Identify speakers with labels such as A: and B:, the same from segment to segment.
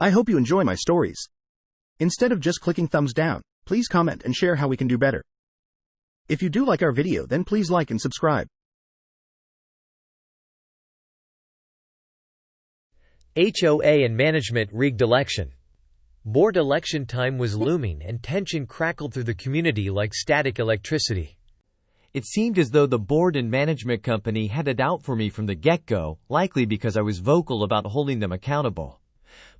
A: I hope you enjoy my stories. Instead of just clicking thumbs down, please comment and share how we can do better. If you do like our video, then please like and subscribe.
B: HOA and Management rigged election. Board election time was looming and tension crackled through the community like static electricity.
C: It seemed as though the board and management company had it out for me from the get-go, likely because I was vocal about holding them accountable.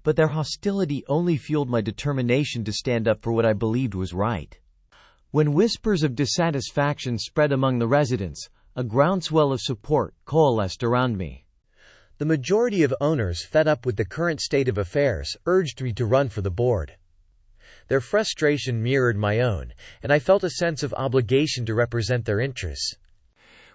C: But their hostility only fueled my determination to stand up for what I believed was right. When whispers of dissatisfaction spread among the residents, a groundswell of support coalesced around me.
B: The majority of owners, fed up with the current state of affairs, urged me to run for the board. Their frustration mirrored my own, and I felt a sense of obligation to represent their interests.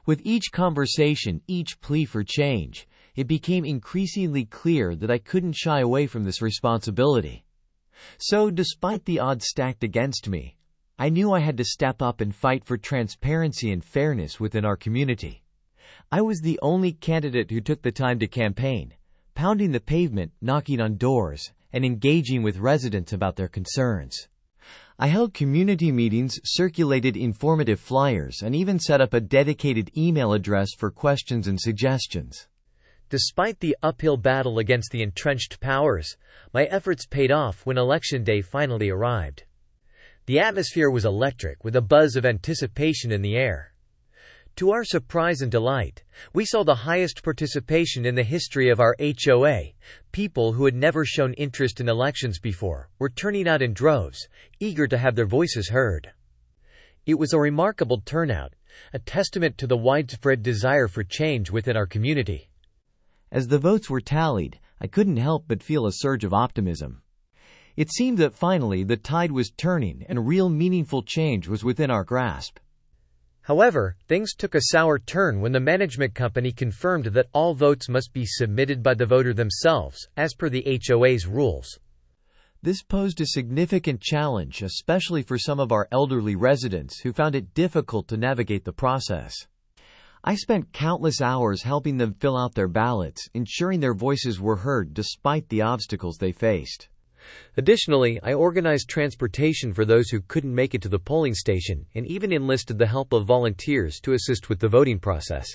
C: With each conversation, each plea for change, it became increasingly clear that I couldn't shy away from this responsibility. So, despite the odds stacked against me, I knew I had to step up and fight for transparency and fairness within our community. I was the only candidate who took the time to campaign, pounding the pavement, knocking on doors, and engaging with residents about their concerns. I held community meetings, circulated informative flyers, and even set up a dedicated email address for questions and suggestions.
B: Despite the uphill battle against the entrenched powers, my efforts paid off when Election Day finally arrived. The atmosphere was electric, with a buzz of anticipation in the air. To our surprise and delight, we saw the highest participation in the history of our HOA. People who had never shown interest in elections before were turning out in droves, eager to have their voices heard. It was a remarkable turnout, a testament to the widespread desire for change within our community.
C: As the votes were tallied, I couldn't help but feel a surge of optimism. It seemed that finally the tide was turning and real meaningful change was within our grasp.
B: However, things took a sour turn when the management company confirmed that all votes must be submitted by the voter themselves, as per the HOA's rules.
C: This posed a significant challenge, especially for some of our elderly residents who found it difficult to navigate the process. I spent countless hours helping them fill out their ballots, ensuring their voices were heard despite the obstacles they faced.
B: Additionally, I organized transportation for those who couldn't make it to the polling station and even enlisted the help of volunteers to assist with the voting process.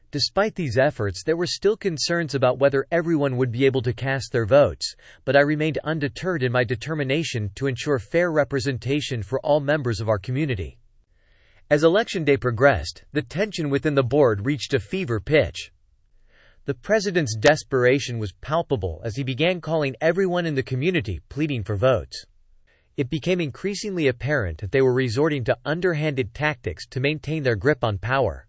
B: Despite these efforts, there were still concerns about whether everyone would be able to cast their votes, but I remained undeterred in my determination to ensure fair representation for all members of our community. As Election Day progressed, the tension within the board reached a fever pitch. The president's desperation was palpable as he began calling everyone in the community, pleading for votes. It became increasingly apparent that they were resorting to underhanded tactics to maintain their grip on power.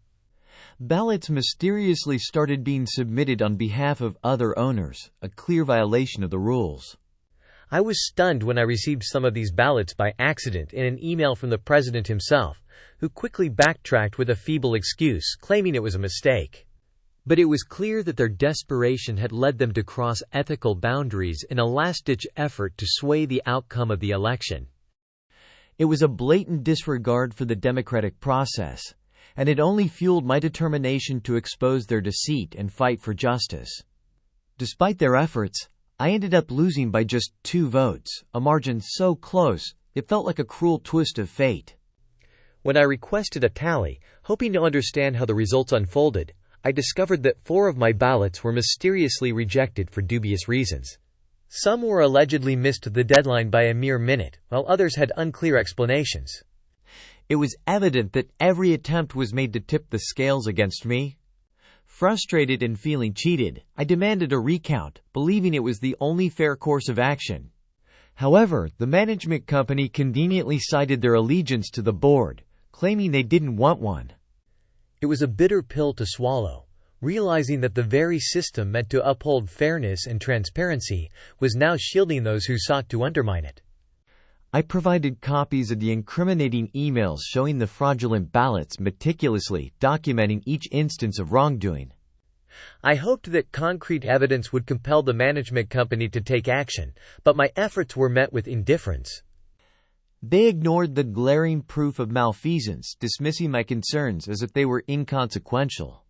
C: Ballots mysteriously started being submitted on behalf of other owners, a clear violation of the rules.
B: I was stunned when I received some of these ballots by accident in an email from the president himself, who quickly backtracked with a feeble excuse, claiming it was a mistake. But it was clear that their desperation had led them to cross ethical boundaries in a last-ditch effort to sway the outcome of the election.
C: It was a blatant disregard for the democratic process, and it only fueled my determination to expose their deceit and fight for justice. Despite their efforts, I ended up losing by just 2 votes, a margin so close, it felt like a cruel twist of fate.
B: When I requested a tally, hoping to understand how the results unfolded, I discovered that 4 of my ballots were mysteriously rejected for dubious reasons. Some were allegedly missed the deadline by a mere minute, while others had unclear explanations.
C: It was evident that every attempt was made to tip the scales against me. Frustrated and feeling cheated, I demanded a recount, believing it was the only fair course of action. However, the management company conveniently cited their allegiance to the board, claiming they didn't want one.
B: It was a bitter pill to swallow, realizing that the very system meant to uphold fairness and transparency was now shielding those who sought to undermine it.
C: I provided copies of the incriminating emails showing the fraudulent ballots, meticulously documenting each instance of wrongdoing.
B: I hoped that concrete evidence would compel the management company to take action, but my efforts were met with indifference.
C: They ignored the glaring proof of malfeasance, dismissing my concerns as if they were inconsequential.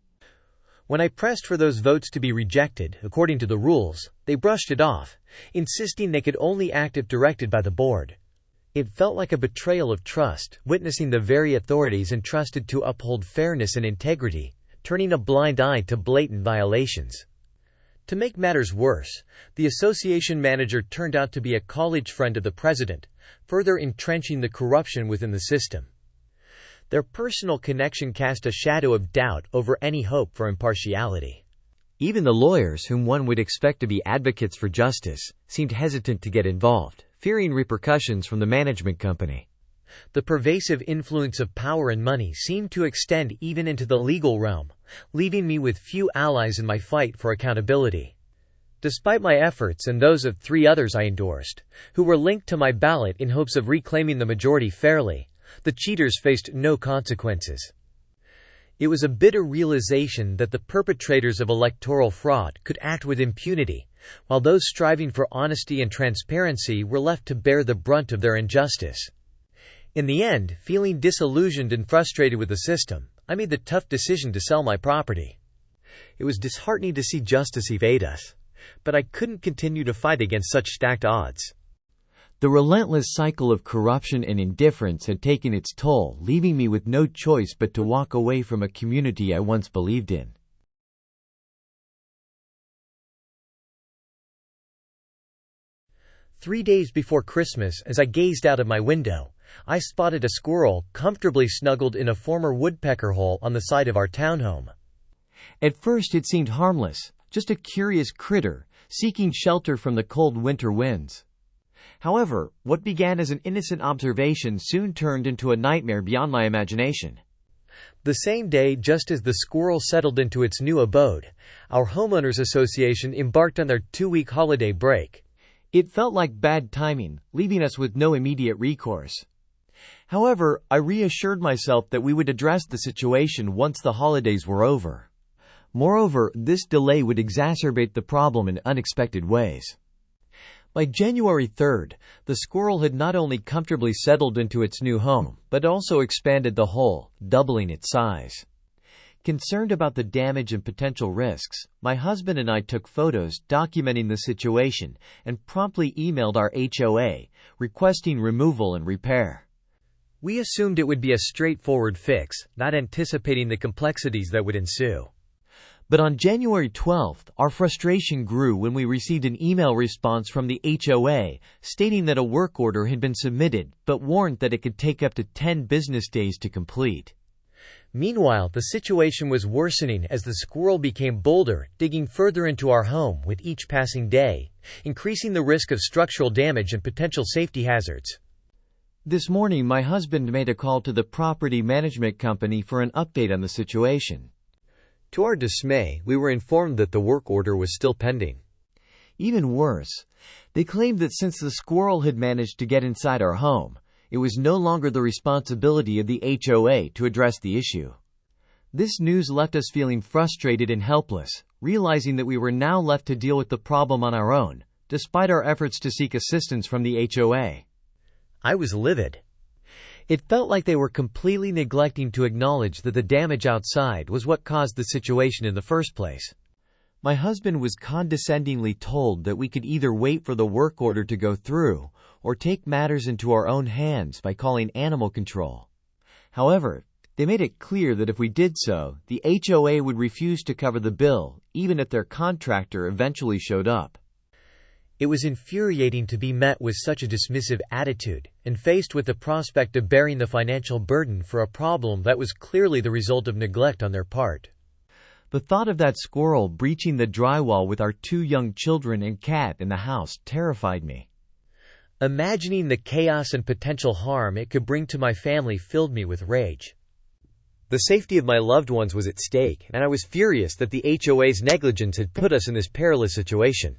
B: When I pressed for those votes to be rejected, according to the rules, they brushed it off, insisting they could only act if directed by the board. It felt like a betrayal of trust, witnessing the very authorities entrusted to uphold fairness and integrity, turning a blind eye to blatant violations. To make matters worse, the association manager turned out to be a college friend of the president, further entrenching the corruption within the system. Their personal connection cast a shadow of doubt over any hope for impartiality.
C: Even the lawyers, whom one would expect to be advocates for justice, seemed hesitant to get involved, fearing repercussions from the management company.
B: The pervasive influence of power and money seemed to extend even into the legal realm, leaving me with few allies in my fight for accountability. Despite my efforts and those of 3 others I endorsed, who were linked to my ballot in hopes of reclaiming the majority fairly, the cheaters faced no consequences. It was a bitter realization that the perpetrators of electoral fraud could act with impunity, while those striving for honesty and transparency were left to bear the brunt of their injustice. In the end, feeling disillusioned and frustrated with the system, I made the tough decision to sell my property. It was disheartening to see justice evade us, but I couldn't continue to fight against such stacked odds.
C: The relentless cycle of corruption and indifference had taken its toll, leaving me with no choice but to walk away from a community I once believed in.
B: "3 days before Christmas, as I gazed out of my window, I spotted a squirrel comfortably snuggled in a former woodpecker hole on the side of our townhome.
C: At first it seemed harmless, just a curious critter, seeking shelter from the cold winter winds. However, what began as an innocent observation soon turned into a nightmare beyond my imagination.
B: The same day, just as the squirrel settled into its new abode, our homeowners association embarked on their 2-week holiday break.
C: It felt like bad timing, leaving us with no immediate recourse. However, I reassured myself that we would address the situation once the holidays were over. Moreover, this delay would exacerbate the problem in unexpected ways. By January 3rd, the squirrel had not only comfortably settled into its new home, but also expanded the hole, doubling its size. Concerned about the damage and potential risks, my husband and I took photos documenting the situation and promptly emailed our HOA, requesting removal and repair.
B: We assumed it would be a straightforward fix, not anticipating the complexities that would ensue.
C: But on January 12th, our frustration grew when we received an email response from the HOA stating that a work order had been submitted, but warned that it could take up to 10 business days to complete.
B: Meanwhile, the situation was worsening as the squirrel became bolder, digging further into our home with each passing day, increasing the risk of structural damage and potential safety hazards.
C: This morning, my husband made a call to the property management company for an update on the situation.
B: To our dismay, we were informed that the work order was still pending.
C: Even worse, they claimed that since the squirrel had managed to get inside our home, it was no longer the responsibility of the HOA to address the issue. This news left us feeling frustrated and helpless, realizing that we were now left to deal with the problem on our own, despite our efforts to seek assistance from the HOA.
B: I was livid. It felt like they were completely neglecting to acknowledge that the damage outside was what caused the situation in the first place.
C: My husband was condescendingly told that we could either wait for the work order to go through or take matters into our own hands by calling animal control. However, they made it clear that if we did so, the HOA would refuse to cover the bill, even if their contractor eventually showed up.
B: It was infuriating to be met with such a dismissive attitude, and faced with the prospect of bearing the financial burden for a problem that was clearly the result of neglect on their part.
C: The thought of that squirrel breaching the drywall with our 2 young children and cat in the house terrified me.
B: Imagining the chaos and potential harm it could bring to my family filled me with rage. The safety of my loved ones was at stake, and I was furious that the HOA's negligence had put us in this perilous situation.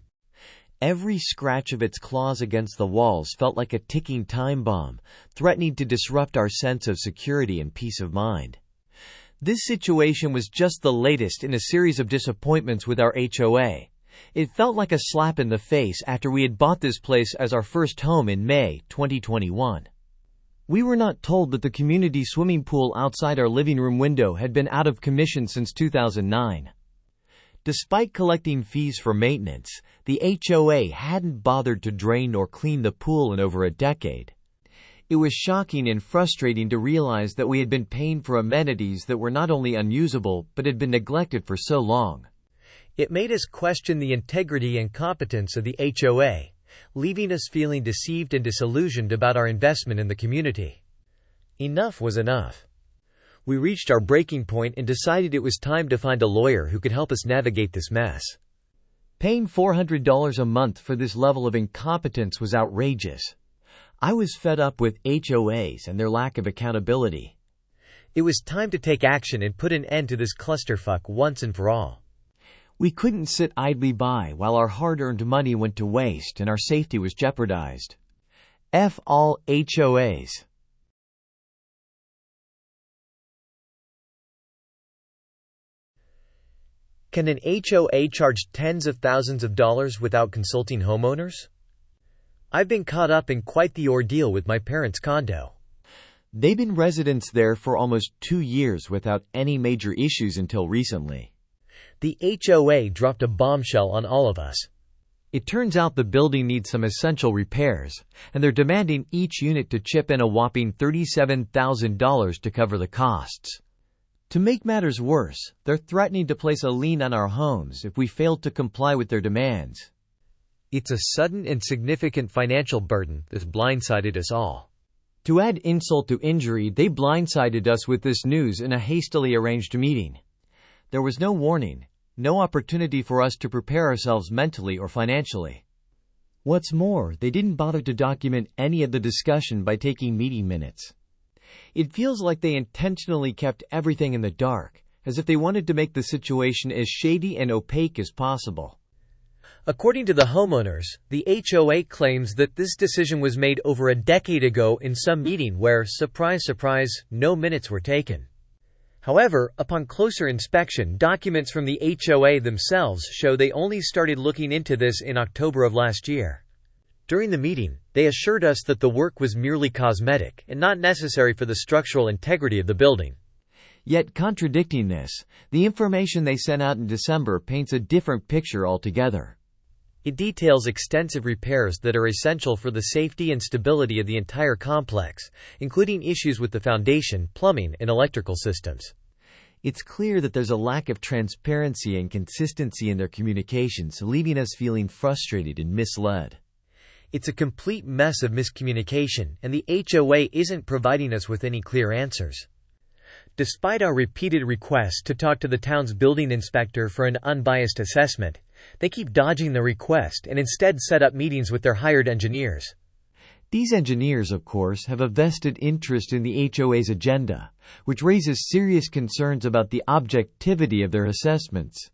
C: Every scratch of its claws against the walls felt like a ticking time bomb, threatening to disrupt our sense of security and peace of mind. This situation was just the latest in a series of disappointments with our HOA. It felt like a slap in the face after we had bought this place as our first home in May 2021. We were not told that the community swimming pool outside our living room window had been out of commission since 2009. Despite collecting fees for maintenance, the HOA hadn't bothered to drain or clean the pool in over a decade. It was shocking and frustrating to realize that we had been paying for amenities that were not only unusable but had been neglected for so long.
B: It made us question the integrity and competence of the HOA, leaving us feeling deceived and disillusioned about our investment in the community. Enough was enough. We reached our breaking point and decided it was time to find a lawyer who could help us navigate this mess.
C: Paying $400 a month for this level of incompetence was outrageous. I was fed up with HOAs and their lack of accountability.
B: It was time to take action and put an end to this clusterfuck once and for all.
C: We couldn't sit idly by while our hard-earned money went to waste and our safety was jeopardized. F all HOAs.
B: Can an HOA charge tens of thousands of dollars without consulting homeowners? I've been caught up in quite the ordeal with my parents' condo.
C: They've been residents there for almost 2 years without any major issues until recently.
B: The HOA dropped a bombshell on all of us.
C: It turns out the building needs some essential repairs, and they're demanding each unit to chip in a whopping $37,000 to cover the costs. To make matters worse, they're threatening to place a lien on our homes if we fail to comply with their demands.
B: It's a sudden and significant financial burden that's blindsided us all.
C: To add insult to injury, they blindsided us with this news in a hastily arranged meeting. There was no warning, no opportunity for us to prepare ourselves mentally or financially. What's more, they didn't bother to document any of the discussion by taking meeting minutes. It feels like they intentionally kept everything in the dark, as if they wanted to make the situation as shady and opaque as possible.
B: According to the homeowners, the HOA claims that this decision was made over a decade ago in some meeting where, surprise, surprise, no minutes were taken. However, upon closer inspection, documents from the HOA themselves show they only started looking into this in October of last year. During the meeting, they assured us that the work was merely cosmetic and not necessary for the structural integrity of the building.
C: Yet, contradicting this, the information they sent out in December paints a different picture altogether.
B: It details extensive repairs that are essential for the safety and stability of the entire complex, including issues with the foundation, plumbing, and electrical systems.
C: It's clear that there's a lack of transparency and consistency in their communications, leaving us feeling frustrated and misled.
B: It's a complete mess of miscommunication, and the HOA isn't providing us with any clear answers. Despite our repeated requests to talk to the town's building inspector for an unbiased assessment, they keep dodging the request and instead set up meetings with their hired engineers.
C: These engineers, of course, have a vested interest in the HOA's agenda, which raises serious concerns about the objectivity of their assessments.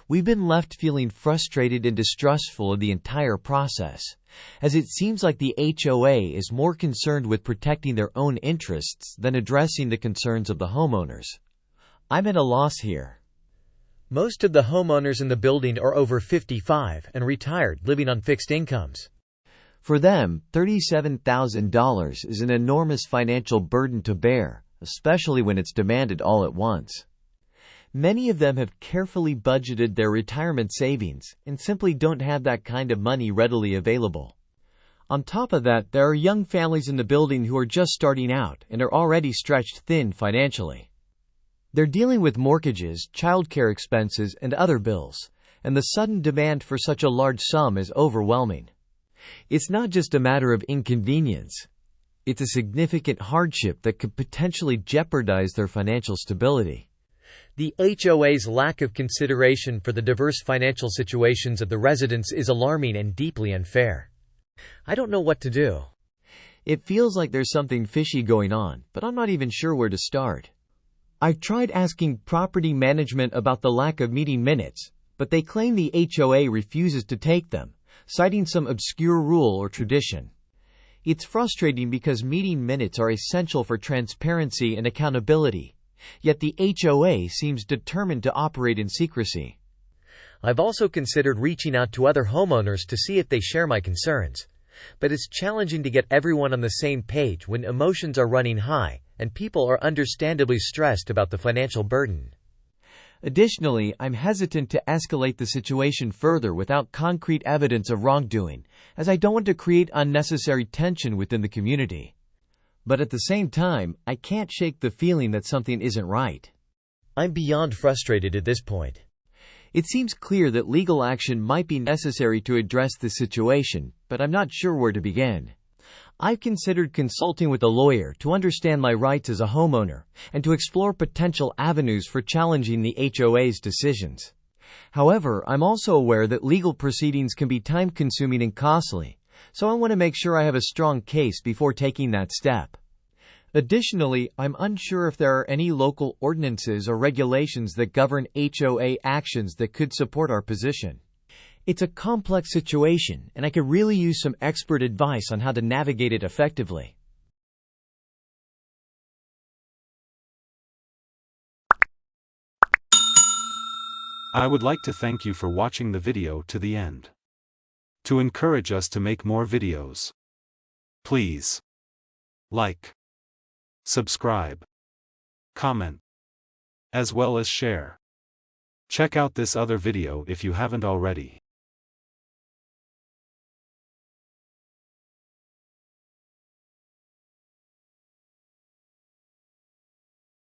C: We've been left feeling frustrated and distrustful of the entire process, as it seems like the HOA is more concerned with protecting their own interests than addressing the concerns of the homeowners. I'm at a loss here.
B: Most of the homeowners in the building are over 55 and retired, living on fixed incomes.
C: For them, $37,000 is an enormous financial burden to bear, especially when it's demanded all at once. Many of them have carefully budgeted their retirement savings and simply don't have that kind of money readily available. On top of that, there are young families in the building who are just starting out and are already stretched thin financially. They're dealing with mortgages, childcare expenses, and other bills, and the sudden demand for such a large sum is overwhelming. It's not just a matter of inconvenience. It's a significant hardship that could potentially jeopardize their financial stability.
B: The HOA's lack of consideration for the diverse financial situations of the residents is alarming and deeply unfair. I don't know what to do.
C: It feels like there's something fishy going on, but I'm not even sure where to start. I've tried asking property management about the lack of meeting minutes, but they claim the HOA refuses to take them, citing some obscure rule or tradition. It's frustrating because meeting minutes are essential for transparency and accountability, yet the HOA seems determined to operate in secrecy.
B: I've also considered reaching out to other homeowners to see if they share my concerns, but it's challenging to get everyone on the same page when emotions are running high and people are understandably stressed about the financial burden.
C: Additionally, I'm hesitant to escalate the situation further without concrete evidence of wrongdoing, as I don't want to create unnecessary tension within the community. But at the same time, I can't shake the feeling that something isn't right.
B: I'm beyond frustrated at this point.
C: It seems clear that legal action might be necessary to address the situation, but I'm not sure where to begin. I've considered consulting with a lawyer to understand my rights as a homeowner and to explore potential avenues for challenging the HOA's decisions. However, I'm also aware that legal proceedings can be time-consuming and costly, so I want to make sure I have a strong case before taking that step. Additionally, I'm unsure if there are any local ordinances or regulations that govern HOA actions that could support our position. It's a complex situation, and I could really use some expert advice on how to navigate it effectively.
D: I would like to thank you for watching the video to the end. To encourage us to make more videos, please like, subscribe, comment, as well as share. Check out this other video if you haven't already.